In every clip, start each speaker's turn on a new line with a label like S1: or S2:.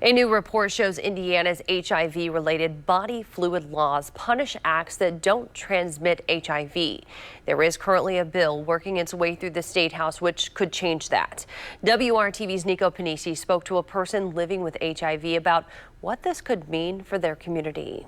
S1: A new report shows Indiana's HIV-related body fluid laws punish acts that don't transmit HIV. There is currently a bill working its way through the State House which could change that. WRTV's Nico Panisi spoke to a person living with HIV about what this could mean for their community.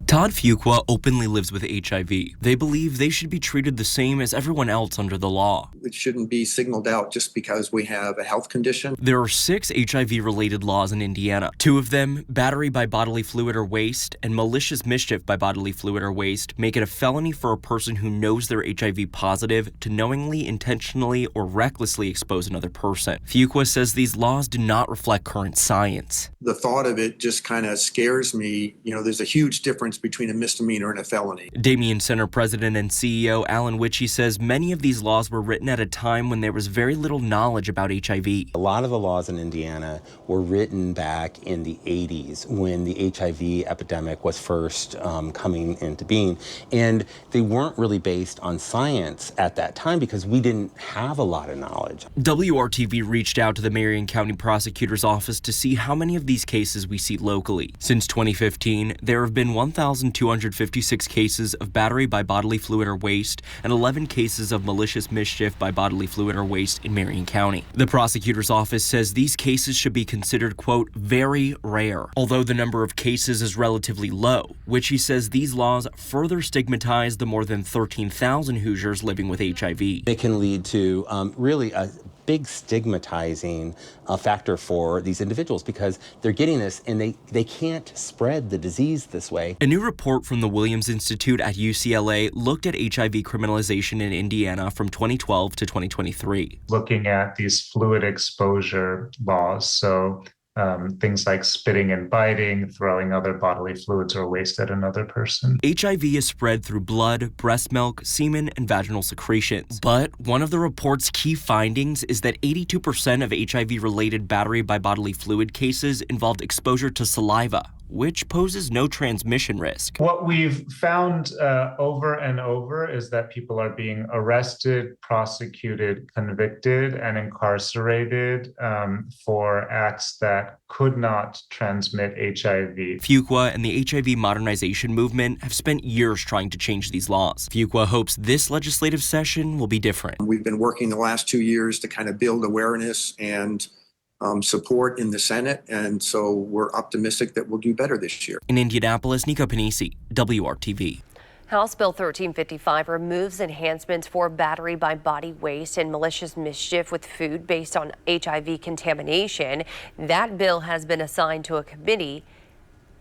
S2: Todd Fuqua openly lives with HIV. They believe they should be treated the same as everyone else under the law.
S3: It shouldn't be signaled out just because we have a health condition.
S2: There are 6 HIV-related laws in Indiana. 2 of them, battery by bodily fluid or waste and malicious mischief by bodily fluid or waste, make it a felony for a person who knows they're HIV positive to knowingly, intentionally, or recklessly expose another person. Fuqua says these laws do not reflect current science.
S3: The thought of it just kind of scares me. You know, there's a huge difference between a misdemeanor and a felony.
S2: Damien Center President and CEO Alan Witchey says many of these laws were written at a time when there was very little knowledge about HIV.
S4: A lot of the laws in Indiana were written back in the 80s when the HIV epidemic was first coming into being. And they weren't really based on science at that time because we didn't have a lot of knowledge.
S2: WRTV reached out to the Marion County Prosecutor's Office to see how many of these cases we see locally. Since 2015, there have been 1,256 cases of battery by bodily fluid or waste and 11 cases of malicious mischief by bodily fluid or waste in Marion County. The prosecutor's office says these cases should be considered, quote, very rare, although the number of cases is relatively low, which he says these laws further stigmatize the more than 13,000 Hoosiers living with HIV.
S4: It can lead to really a big stigmatizing factor for these individuals because they're getting this and they can't spread the disease this way.
S2: A new report from the Williams Institute at UCLA looked at HIV criminalization in Indiana from 2012 to 2023.
S5: Looking at these fluid exposure laws, so things like spitting and biting, throwing other bodily fluids or waste at another person.
S2: HIV is spread through blood, breast milk, semen, and vaginal secretions. But one of the report's key findings is that 82% of HIV-related battery by bodily fluid cases involved exposure to saliva, which poses no transmission risk.
S5: What we've found over and over is that people are being arrested, prosecuted, convicted, and incarcerated for acts that could not transmit HIV.
S2: Fuqua and the HIV modernization movement have spent years trying to change these laws. Fuqua hopes this legislative session will be different.
S3: We've been working the last 2 years to kind of build awareness and support in the Senate, and so we're optimistic that we'll do better this year.
S2: In Indianapolis, Nico Panisi, WRTV.
S1: House Bill 1355 removes enhancements for battery by body waste and malicious mischief with food based on HIV contamination. That bill has been assigned to a committee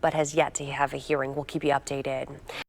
S1: but has yet to have a hearing. We'll keep you updated.